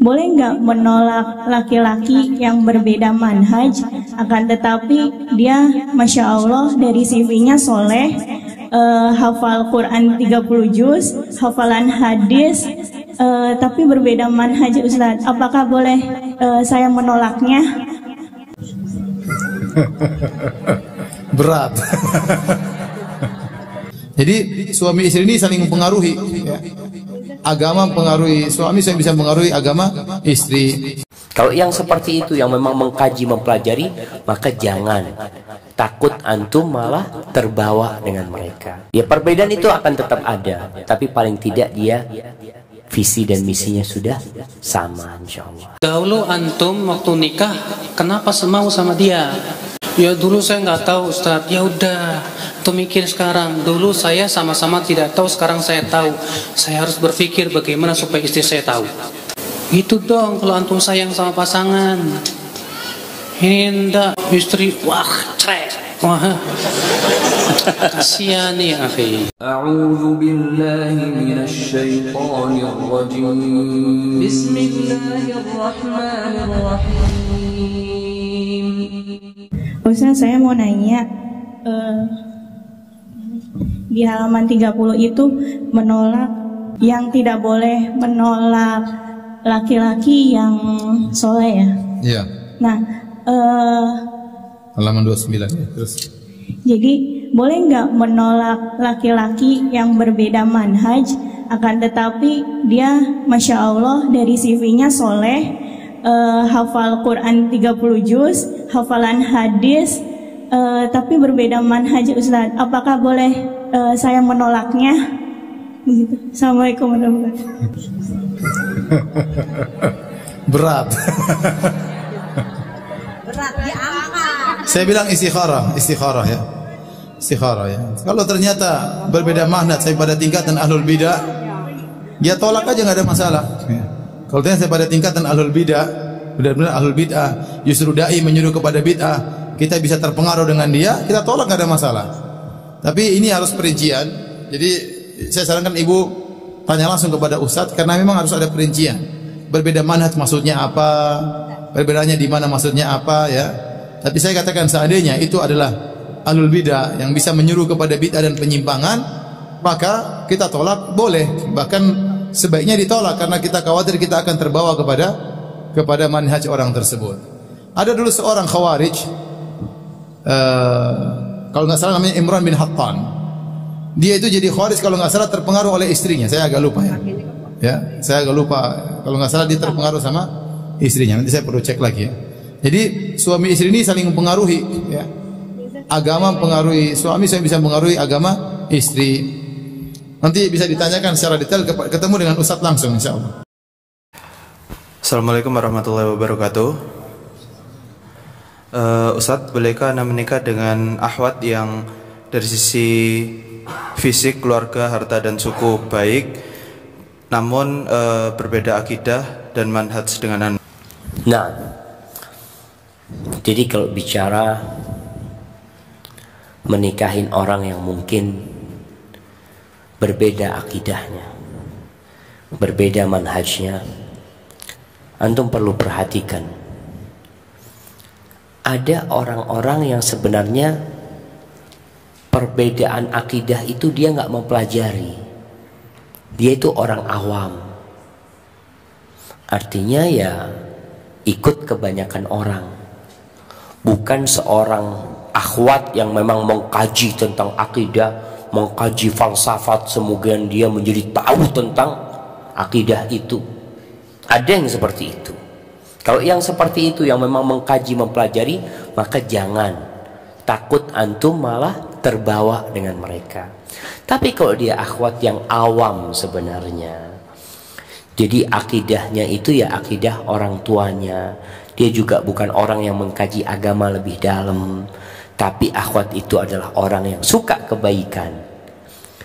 boleh nggak menolak laki-laki yang berbeda manhaj, akan tetapi dia Masya Allah dari CV-nya soleh, hafal Quran 30 juz, hafalan hadis, tapi berbeda manhaj Ustadz. Apakah boleh saya menolaknya? Berat. Jadi suami istri ini saling mempengaruhi, ya. Agama mempengaruhi suami, saya bisa mempengaruhi agama istri. Kalau yang seperti itu yang memang mengkaji, mempelajari, maka jangan takut antum malah terbawa dengan mereka. Ya, perbedaan itu akan tetap ada, tapi paling tidak dia visi dan misinya sudah sama, insya Allah. Dahulu antum waktu nikah, kenapa semau sama dia? Ya dulu saya nggak tahu Ustadz. Ya udah, tuh mikir sekarang. Dulu saya sama-sama tidak tahu, sekarang saya tahu. Saya harus berpikir bagaimana supaya istri saya tahu. Itu dong kalau antum sayang sama pasangan. Ini ndak istri, wah cerek, wah kasihan nih akhi. A'udzu billahi minasy syaithanir rajim. Bismillahirrahmanirrahim. Ustaz, saya mau nanya, di halaman 30 itu menolak, yang tidak boleh menolak laki-laki yang soleh ya? Iya. Nah, Halaman 29 ya. Terus. Jadi boleh nggak menolak laki-laki yang berbeda manhaj, akan tetapi dia Masya Allah dari CV-nya soleh, hafal Quran 30 juz, hafalan hadis, tapi berbeda manhaj Ustaz. Apakah boleh saya menolaknya? Gitu. Assalamualaikum warahmatullahi wabarakatuh. Berat. Berat diangkat. Saya bilang istikharah ya. Istikharah ya. Kalau ternyata berbeda manhaj, saya pada tingkatan ahlul bidah, dia tolak aja, nggak ada masalah. Kalau ternyata saya pada tingkatan ahlul bidah, benar-benar ahlul bid'ah, justru dai menyuruh kepada bid'ah, kita bisa terpengaruh dengan dia, kita tolak, nggak ada masalah. Tapi ini harus perincian. Jadi saya sarankan ibu tanya langsung kepada ustadz, karena memang harus ada perincian. Berbeda manhaj maksudnya apa? Perbedaannya di mana maksudnya apa ya? Tapi saya katakan seandainya itu adalah ahlul bidah yang bisa menyuruh kepada bid'ah dan penyimpangan, maka kita tolak, boleh. Bahkan sebaiknya ditolak karena kita khawatir kita akan terbawa kepada manhaj orang tersebut. Ada dulu seorang khawarij, kalau nggak salah namanya Imran bin Hattan. Dia itu jadi khawarij kalau nggak salah terpengaruh oleh istrinya. Saya agak lupa ya. Saya agak lupa. Kalau nggak salah dia terpengaruh sama istrinya. Nanti saya perlu cek lagi ya. Jadi suami istri ini saling mempengaruhi. Ya. Agama mempengaruhi suami, saya bisa mempengaruhi agama istri. Nanti bisa ditanyakan secara detail, ketemu dengan ustadz langsung insya Allah. Assalamualaikum warahmatullahi wabarakatuh. Ustadz, bolehkah Anda menikah dengan akhwat yang dari sisi fisik, keluarga, harta dan suku baik, namun berbeda akidah dan manhaj dengan Anda? Nah, jadi kalau bicara menikahin orang yang mungkin berbeda akidahnya, berbeda manhajnya, antum perlu perhatikan. Ada orang-orang yang sebenarnya perbedaan akidah itu dia nggak mempelajari. Dia itu orang awam. Artinya ya ikut kebanyakan orang. Bukan seorang akhwat yang memang mengkaji tentang akidah, mengkaji falsafat, semoga dia menjadi tahu tentang akidah itu. Ada yang seperti itu. Kalau yang seperti itu yang memang mengkaji, mempelajari, maka jangan takut antum malah terbawa dengan mereka. Tapi kalau dia akhwat yang awam sebenarnya, jadi akidahnya itu ya akidah orang tuanya, dia juga bukan orang yang mengkaji agama lebih dalam, tapi akhwat itu adalah orang yang suka kebaikan,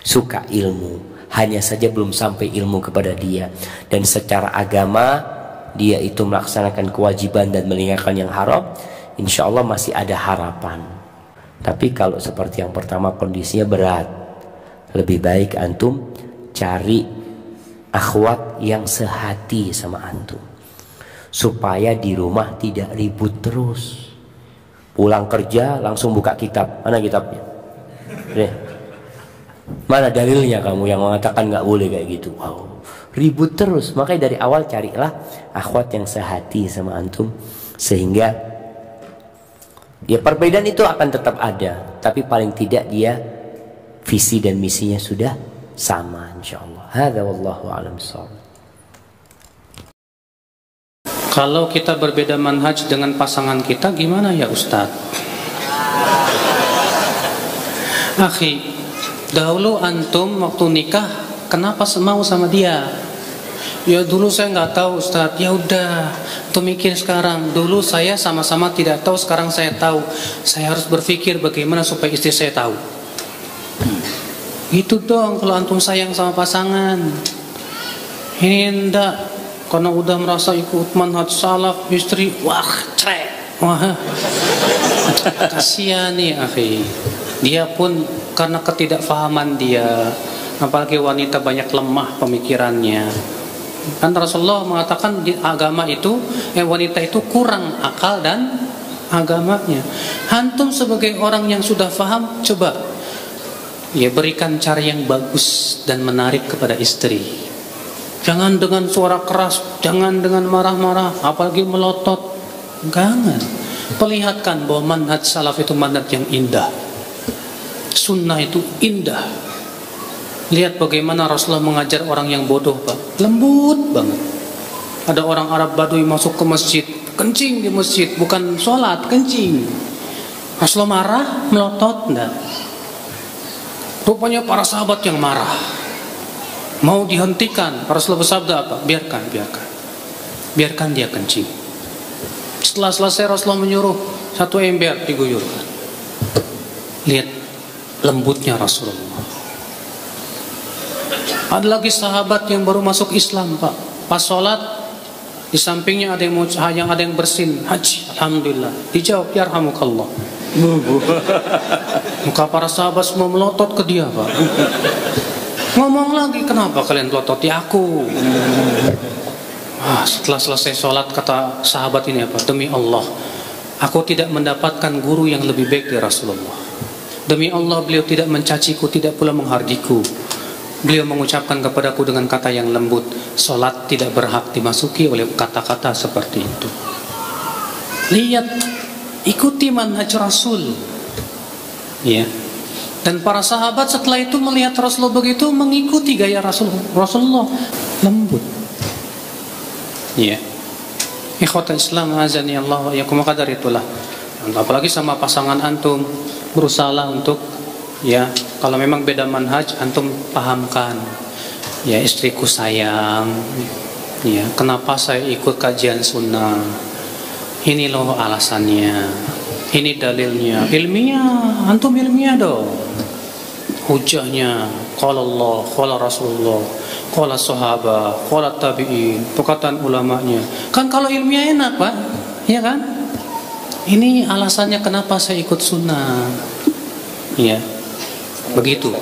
suka ilmu, hanya saja belum sampai ilmu kepada dia, dan secara agama dia itu melaksanakan kewajiban dan meninggalkan yang haram, insya Allah masih ada harapan. Tapi kalau seperti yang pertama kondisinya berat, lebih baik antum cari akhwat yang sehati sama antum. supaya di rumah tidak ribut terus. Pulang kerja langsung buka kitab. Mana kitabnya? Mana dalilnya kamu yang mengatakan nggak boleh kayak gitu? Wow, ribut terus. Makanya dari awal carilah akhwat yang sehati sama antum, sehingga ya perbedaan itu akan tetap ada, tapi paling tidak dia visi dan misinya sudah sama, insyaallah. Hadza wallahu a'lam bissawab. Kalau kita berbeda manhaj dengan pasangan kita, gimana ya Ustadz? Akhi, dahulu antum waktu nikah, kenapa semau sama dia? Ya dulu saya nggak tahu Ustadz. Ya udah, tuh mikir sekarang. Dulu saya sama-sama tidak tahu, sekarang saya tahu. Saya harus berpikir bagaimana supaya istri saya tahu. Itu dong kalau antum sayang sama pasangan. Ini enggak, karena udah merasa ikut manhaj salaf, istri wah cerek, wah kasihan nih akhi. Dia pun karena ketidakfahaman dia, apalagi wanita banyak lemah pemikirannya. Kan Rasulullah mengatakan di agama itu, wanita itu kurang akal dan agamanya. Antum sebagai orang yang sudah faham, coba ya berikan cara yang bagus dan menarik kepada istri. Jangan dengan suara keras, jangan dengan marah-marah, apalagi melotot. Jangan. Perlihatkan bahwa manhaj salaf itu manhaj yang indah. Sunnah itu indah. Lihat bagaimana Rasulullah mengajar orang yang bodoh, Pak. Lembut banget. Ada orang Arab Badui masuk ke masjid, kencing di masjid, bukan sholat, kencing. Rasulullah marah, melotot, enggak. Rupanya para sahabat yang marah. Mau dihentikan, Rasulullah bersabda apa? Biarkan dia kencing. Setelah selesai Rasulullah menyuruh satu ember diguyurkan. Lihat lembutnya Rasulullah. Ada lagi sahabat yang baru masuk Islam, Pak. Pas sholat di sampingnya ada yang bersin, haji, alhamdulillah. Dijawab, yarhamukallah. Muka para sahabat semua melotot ke dia, Pak. Ngomong lagi, kenapa kalian pelototi aku? Setelah selesai sholat kata sahabat ini apa? Demi Allah, aku tidak mendapatkan guru yang lebih baik dari Rasulullah. Demi Allah, beliau tidak mencaciku, tidak pula menghardiku. Beliau mengucapkan kepadaku dengan kata yang lembut. Sholat tidak berhak dimasuki oleh kata-kata seperti itu. Lihat, ikuti manhaj Rasul. Ya. Dan para sahabat setelah itu melihat Rasulullah begitu, mengikuti gaya Rasulullah lembut. Ya. Ikhwatul Islam azani Allah wa iyyakum, qadar itulah. Apalagi sama pasangan antum, berusaha untuk ya, kalau memang beda manhaj antum pahamkan. Ya, istriku sayang. Ya, kenapa saya ikut kajian sunnah? Ini loh alasannya. Ini dalilnya, ilmiah, antum ilmiah dong. Hujahnya, qala Allah, qala Rasulullah, qala sahabat, qala tabi'in, perkataan ulamanya. Kan kalau ilmiah enak, Pak, ya kan? Ini alasannya kenapa saya ikut sunnah. Ya, begitu.